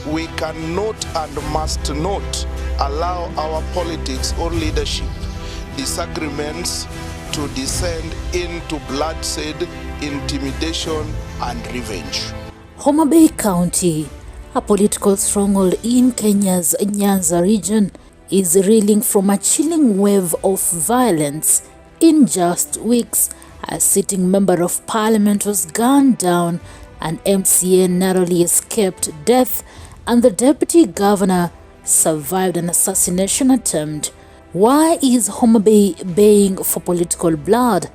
we cannot and must not allow our politics or leadership disagreements to descend into bloodshed, intimidation, and revenge. Homa Bay County, a political stronghold in Kenya's Nyanza region, is reeling from a chilling wave of violence. In just weeks, a sitting member of parliament was gunned down, an MCA narrowly escaped death, and the deputy governor survived an assassination attempt. Why is Homa Bay baying for political blood?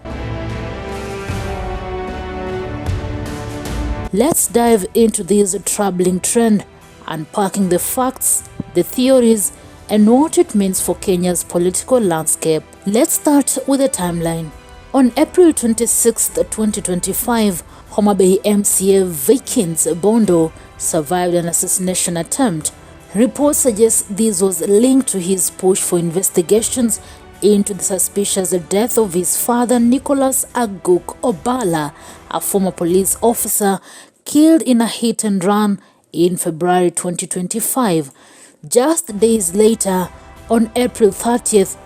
Let's dive into this troubling trend, unpacking the facts, the theories, and what it means for Kenya's political landscape. Let's start with a timeline. On April 26, 2025, Homa Bay MCA Vickins Bondo survived an assassination attempt. Reports suggest this was linked to his push for investigations into the suspicious death of his father, Nicholas Aguk Obala, a former police officer killed in a hit and run in February 2025. Just days later, on April 30th,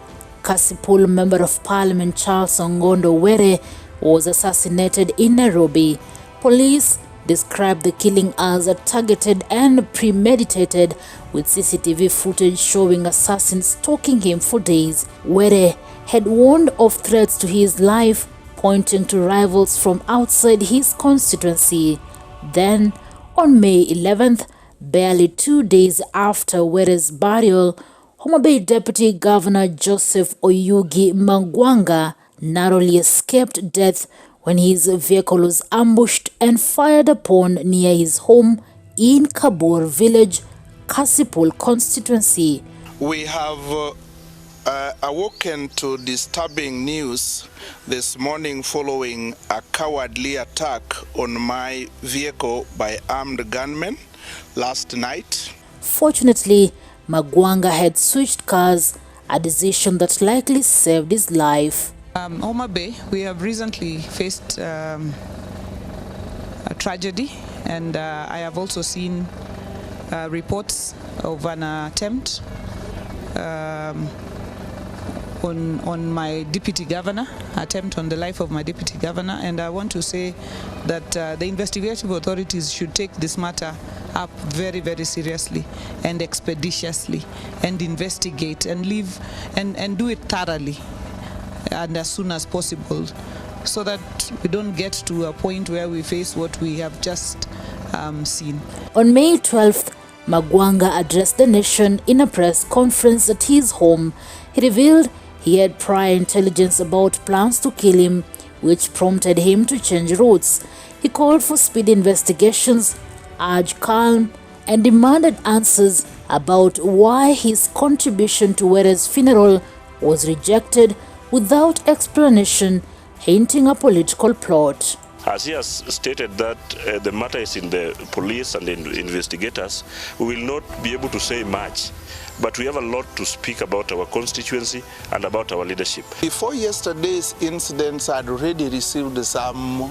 Kasipul Member of Parliament Charles Ong'ondo was assassinated in Nairobi. Police described the killing as targeted and premeditated, with CCTV footage showing assassins stalking him for days. Were had warned of threats to his life, pointing to rivals from outside his constituency. Then, on May 11th, barely 2 days after Were's burial, Homa Bay Deputy Governor Joseph Oyugi Magwanga narrowly escaped death when his vehicle was ambushed and fired upon near his home in Kabur village, Kasipul constituency. We have awoken to disturbing news this morning following a cowardly attack on my vehicle by armed gunmen last night. Fortunately, Magwanga had switched cars, a decision that likely saved his life. Homa Bay, we have recently faced a tragedy, and I have also seen reports of an attempt on my deputy governor, attempt on the life of my deputy governor, and I want to say that the investigative authorities should take this matter up very, very seriously and expeditiously, and investigate and do it thoroughly and as soon as possible, so that we don't get to a point where we face what we have just seen. On May 12th, Magwanga addressed the nation in a press conference at his home. He revealed he had prior intelligence about plans to kill him, which prompted him to change routes. He called for speedy investigations, urged calm, and demanded answers about why his contribution to Were's funeral was rejected without explanation, hinting a political plot. As he has stated that the matter is in the police and the investigators, we will not be able to say much, but we have a lot to speak about our constituency and about our leadership. Before yesterday's incidents, I had already received some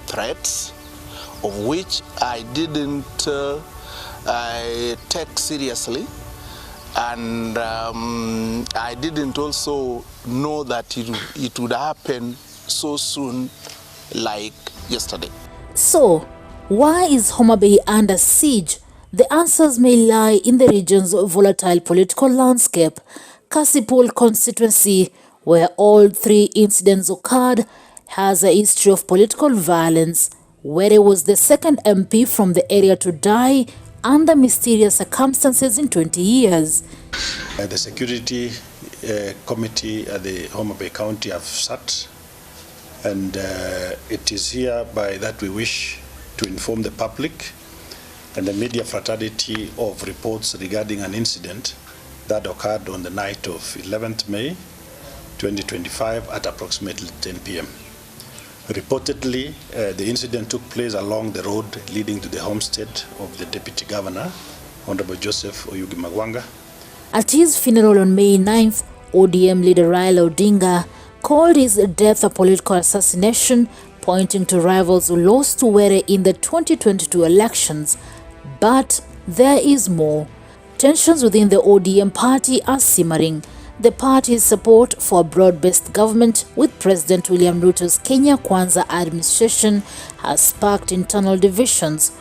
threats, of which I didn't take seriously. And I didn't also know that it would happen so soon, like yesterday. So, why is Homa Bay under siege? The answers may lie in the region's volatile political landscape. Kasipul constituency, where all three incidents occurred, has a history of political violence, where he was the second MP from the area to die under mysterious circumstances in 20 years. The security committee at the Homa Bay County have sat, and it is hereby that we wish to inform the public and the media fraternity of reports regarding an incident that occurred on the night of 11th May 2025 at approximately 10 p.m. Reportedly, the incident took place along the road leading to the homestead of the Deputy Governor, Honorable Joseph Oyugi Magwanga. At his funeral on May 9th, ODM leader Raila Odinga called his death a political assassination, pointing to rivals who lost to Were in the 2022 elections. But there is more. Tensions within the ODM party are simmering. The party's support for a broad-based government with President William Ruto's Kenya Kwanza administration has sparked internal divisions.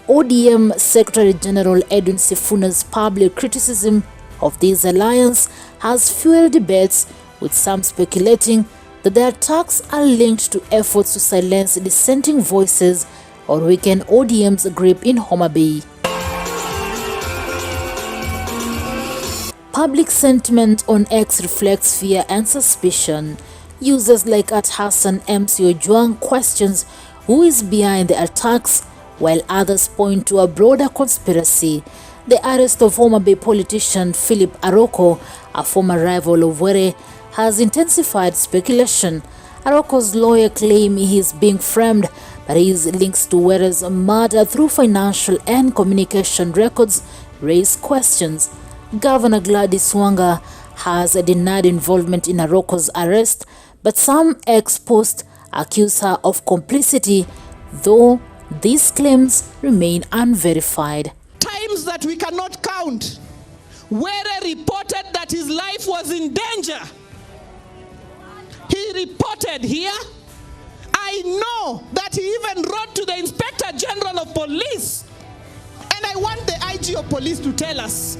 ODM Secretary General Edwin Sifuna's public criticism of this alliance has fueled debates, with some speculating that the attacks are linked to efforts to silence dissenting voices or weaken ODM's grip in Homa Bay. Public sentiment on X reflects fear and suspicion. Users like @Hassan MC Ojwang questions who is behind the attacks, while others point to a broader conspiracy. The arrest of Homa Bay politician Philip Aroko, a former rival of Were, has intensified speculation. Aroko's lawyer claims he is being framed, but his links to Were's murder through financial and communication records raise questions. Governor Gladys Wanga has denied involvement in Aroko's arrest, but some ex-post accuse her of complicity, though these claims remain unverified. Times that we cannot count, Were reported that his life was in danger. He reported here. I know that he even wrote to the Inspector General of Police. And I want the IG of Police to tell us,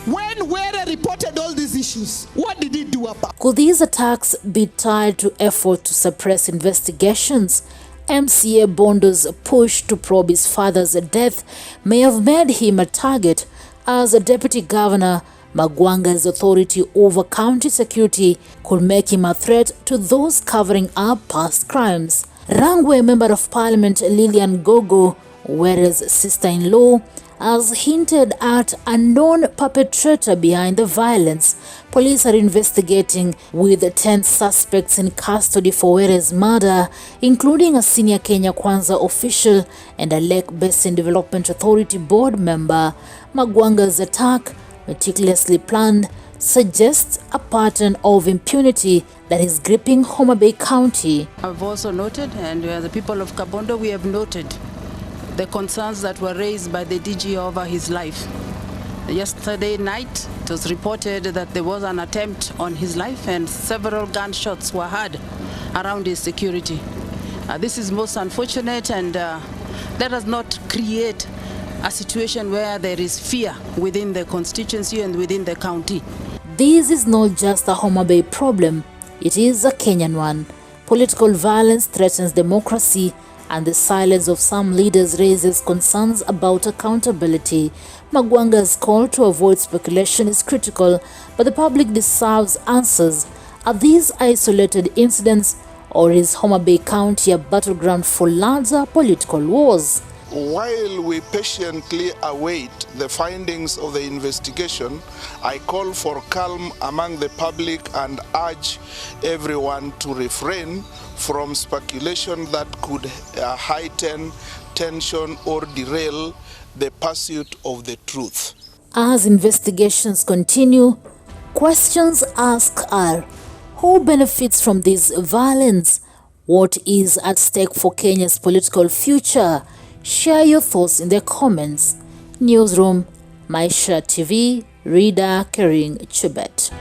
when Were reported all these issues, what did he do about it? Could these attacks be tied to effort to suppress investigations? MCA Bondo's push to probe his father's death may have made him a target, as a deputy governor. Magwanga's authority over county security could make him a threat to those covering up past crimes. Rangwe Member of Parliament Lillian Gogo, Were's sister-in-law, has hinted at a known perpetrator behind the violence. Police are investigating, with 10 suspects in custody for Were's murder, including a senior Kenya Kwanza official and a Lake Basin Development Authority board member. Magwanga's attack, meticulously planned, suggests a pattern of impunity that is gripping Homa Bay County. I've also noted, and the people of Kabondo, we have noted the concerns that were raised by the DG over his life. Yesterday night, it was reported that there was an attempt on his life and several gunshots were heard around his security. This is most unfortunate, and let us not create a situation where there is fear within the constituency and within the county. This is not just a Homa Bay problem, it is a Kenyan one. Political violence threatens democracy, and the silence of some leaders raises concerns about accountability. Magwanga's call to avoid speculation is critical, but the public deserves answers. Are these isolated incidents, or is Homa Bay County a battleground for larger political wars? While we patiently await the findings of the investigation, I call for calm among the public and urge everyone to refrain from speculation that could heighten tension or derail the pursuit of the truth. As investigations continue, questions asked are: who benefits from this violence? What is at stake for Kenya's political future? Share your thoughts in the comments. Newsroom, Maisha TV, Reader carrying Chubet.